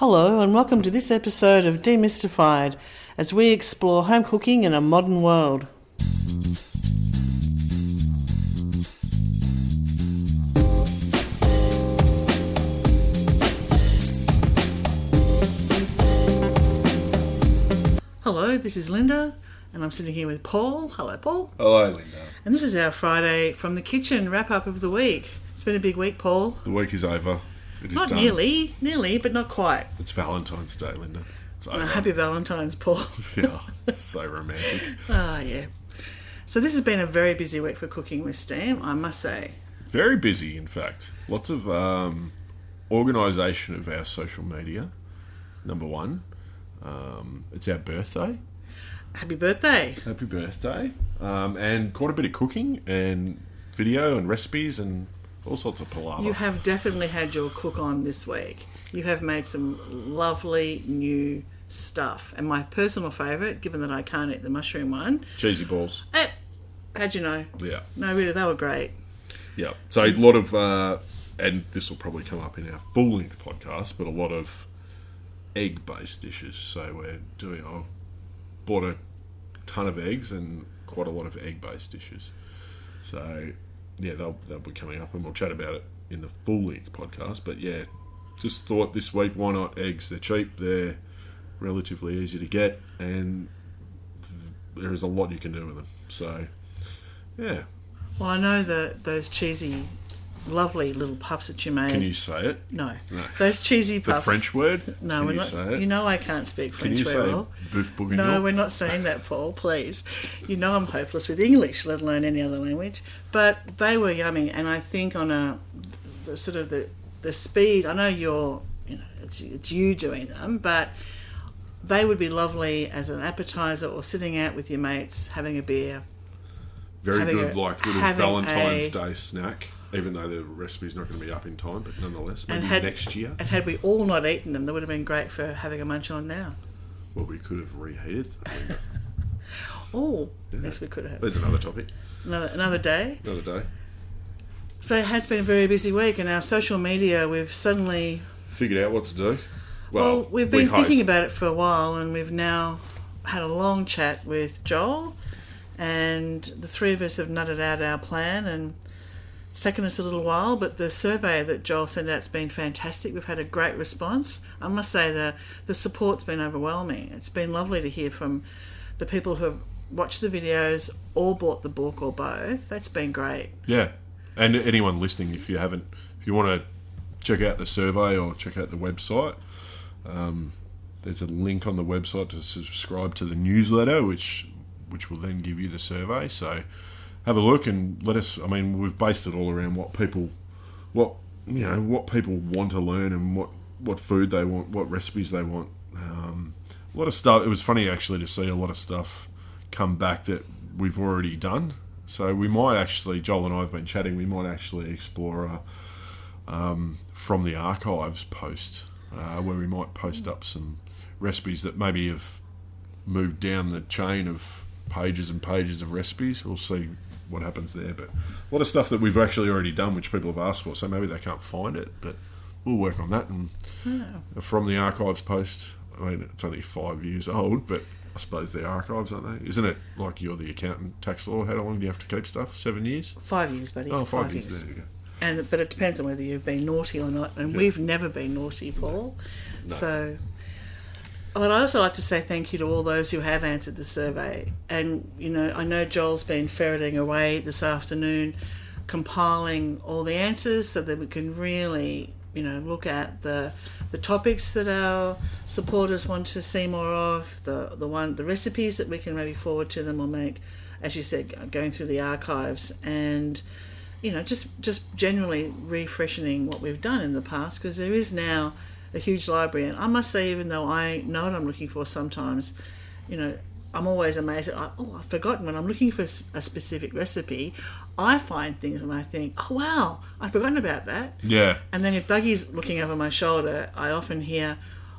Hello and welcome to this episode of Demystified as we explore home cooking in a modern world. Hello, this is Linda and I'm sitting here with Paul. Hello, Paul. Hello, Linda. And this is our Friday from the kitchen wrap-up of the week. It's been a big week, Paul. The week is over. It is Not done. nearly, but not quite. It's Valentine's Day, Linda. It's over. Happy Valentine's, Paul. Yeah, it's so romantic. Yeah. So this has been a very busy week for Cooking with Steam, I must say. Very busy, in fact. Lots of organisation of our social media, number one. It's our birthday. Happy birthday. Happy birthday. And quite a bit of cooking and video and recipes and all sorts of palaver. You have definitely had your cook on this week. You have made some lovely new stuff. And my personal favourite, given that I can't eat the mushroom one... Cheesy balls. How'd you know? Yeah. No, really, they were great. Yeah. So a lot of... and this will probably come up in our full-length podcast, but a lot of egg-based dishes. So we're doing... I bought a ton of eggs and quite a lot of egg-based dishes. So... yeah, they'll be coming up and we'll chat about it in the full-length podcast. But yeah, just thought this week, why not eggs? They're cheap, they're relatively easy to get, and there is a lot you can do with them. So, yeah. Well, I know that those cheesy, lovely little puffs that you made... Can you say it? No. Those cheesy puffs... The French word? No, Can we're you not. say it? You know I can't speak French very well. Can you say boeuf bourguignon? No, we're not saying that, Paul, please. You know I'm hopeless with English, let alone any other language. But they were yummy, and I think on the sort of the speed, I know it's you doing them, but they would be lovely as an appetizer or sitting out with your mates, having a beer. Very good, little Valentine's Day snack. Even though the recipe's not going to be up in time, but nonetheless, maybe next year. And had we all not eaten them, they would have been great for having a munch on now. Well, we could have reheated. Yes, we could have. There's another topic. Another day. Another day. So it has been a very busy week, and our social media, we've suddenly... figured out what to do. Well, we've been thinking about it for a while, and we've now had a long chat with Joel, and the three of us have nutted out our plan, and it's taken us a little while, but the survey that Joel sent out's been fantastic. We've had a great response. I must say the support's been overwhelming. It's been lovely to hear from the people who have watched the videos or bought the book or both. That's been great. Yeah. And anyone listening, if you want to check out the survey or check out the website, there's a link on the website to subscribe to the newsletter, which will then give you the survey. So have a look and let us. I mean, we've based it all around what people want to learn and what food they want, what recipes they want. A lot of stuff. It was funny actually to see a lot of stuff come back that we've already done. So we might actually, Joel and I have been chatting. We might actually explore from the archives post where we might post up some recipes that maybe have moved down the chain of pages and pages of recipes. We'll see what happens there, but a lot of stuff that we've actually already done which people have asked for, so maybe they can't find it, but we'll work on that. And from the archives post, I mean, it's only 5 years old, but I suppose they're archives, aren't they? Isn't it like you're the accountant, tax law? How long do you have to keep stuff? 7 years? 5 years, buddy. Oh, 5 years. There you go. But it depends on whether you've been naughty or not, and we've never been naughty, Paul. No. So... I'd also like to say thank you to all those who have answered the survey. And, I know Joel's been ferreting away this afternoon, compiling all the answers so that we can really, look at the topics that our supporters want to see more of, the recipes that we can maybe forward to them or make, as you said, going through the archives and, just generally refreshing what we've done in the past, because there is now a huge library. And I must say, even though I know what I'm looking for sometimes, I'm always amazed. I've forgotten when I'm looking for a specific recipe, I find things and I think, oh wow, I've forgotten about that. Yeah. And then if Dougie's looking over my shoulder, I often hear,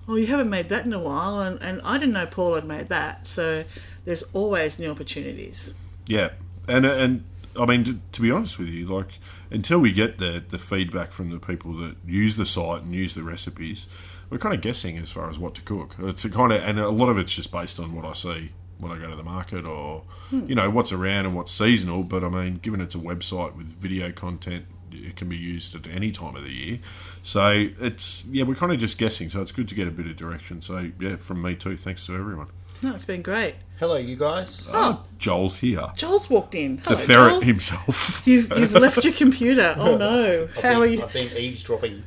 oh, you haven't made that in a while, and I didn't know Paul had made that. So there's always new opportunities. Yeah. And I mean, to be honest with you, like, until we get the feedback from the people that use the site and use the recipes, we're kind of guessing as far as what to cook. It's and a lot of it's just based on what I see when I go to the market, or what's around and what's seasonal. But I mean, given it's a website with video content, it can be used at any time of the year. So we're kind of just guessing. So it's good to get a bit of direction. So yeah, from me too. Thanks to everyone. No, it's been great. Hello, you guys. Oh, Joel's here. Joel's walked in. The Hello, ferret Joel. himself. You've left your computer. Oh no! How are you? I've been eavesdropping.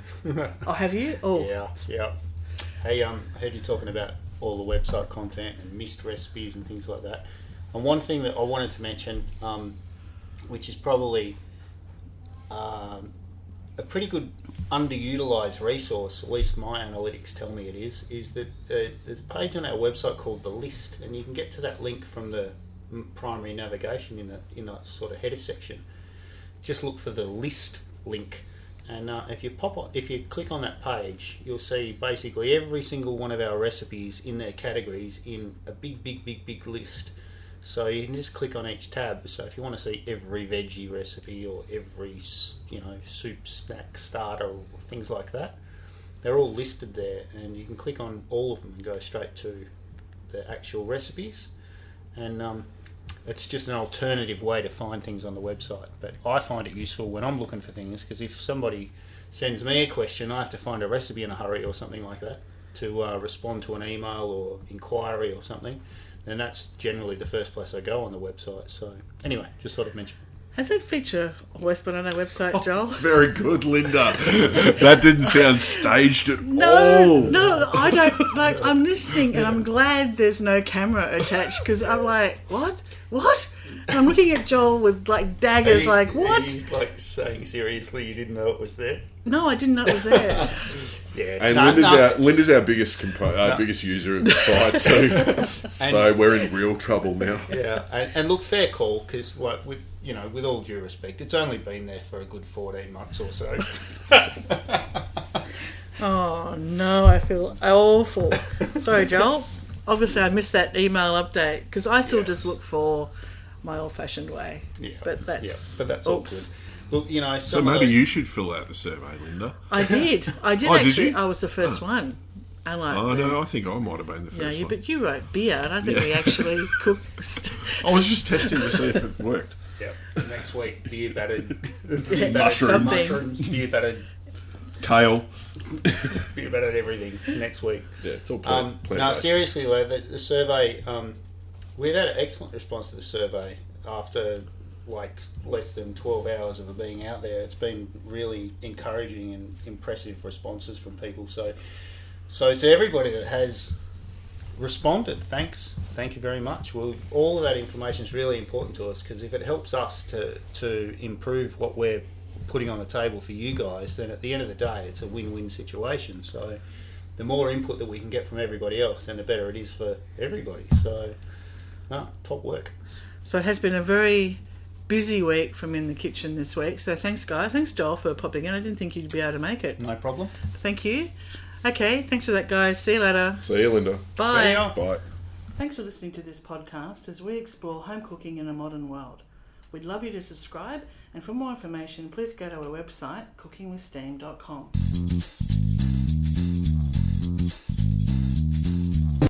Oh, have you? Oh, Yeah. Hey, I heard you talking about all the website content and missed recipes and things like that. And one thing that I wanted to mention, which is probably a pretty good underutilized resource, at least my analytics tell me it is that there's a page on our website called The List, and you can get to that link from the primary navigation in that sort of header section. Just look for the List link, and if you click on that page, you'll see basically every single one of our recipes in their categories in a big list. So you can just click on each tab. So if you want to see every veggie recipe or every soup, snack, starter, or things like that, they're all listed there, and you can click on all of them and go straight to the actual recipes. And it's just an alternative way to find things on the website. But I find it useful when I'm looking for things, because if somebody sends me a question, I have to find a recipe in a hurry or something like that to respond to an email or inquiry or something. And that's generally the first place I go on the website. So anyway, just thought I'd mention. Has that feature always been on our website, Joel? Very good, Linda. That didn't sound staged at all. No, I don't. Like, I'm listening, and I'm glad there's no camera attached, because I'm like, what? And I'm looking at Joel with like daggers, like, what? He's like saying seriously, you didn't know it was there. No, I didn't know it was there. Yeah, and Linda's our biggest biggest user of the site too. So we're in real trouble now. Yeah, and look, fair call, because with all due respect, it's only been there for a good 14 months or so. Oh no, I feel awful. Sorry, Joel. Obviously, I missed that email update, because I still just look for my old-fashioned way. Yeah, but that's all good. Look, so maybe you should fill out the survey, Linda. I did Oh, actually. did you? I was the first one. No, I think I might have been the first one. But you wrote beer. I don't think we actually cooked. I was just testing to see if it worked. Yeah. Next week, beer battered mushrooms, beer battered kale, beer battered everything. Next week. Yeah, it's all plant-based. No, seriously though, the survey. We've had an excellent response to the survey after like less than 12 hours of it being out there. It's been really encouraging and impressive responses from people. So to everybody that has responded, thank you very much. Well, all of that information is really important to us, because if it helps us to improve what we're putting on the table for you guys, then at the end of the day, it's a win-win situation. So the more input that we can get from everybody else, then the better it is for everybody. So, top work. So it has been a very busy week from In the Kitchen this week. So thanks, guys. Thanks, Joel, for popping in. I didn't think you'd be able to make it. No problem. Thank you. Okay, thanks for that, guys. See you later. See you, Linda. Bye. See ya. Bye. Thanks for listening to this podcast as we explore home cooking in a modern world. We'd love you to subscribe, and for more information, please go to our website, cookingwithsteam.com.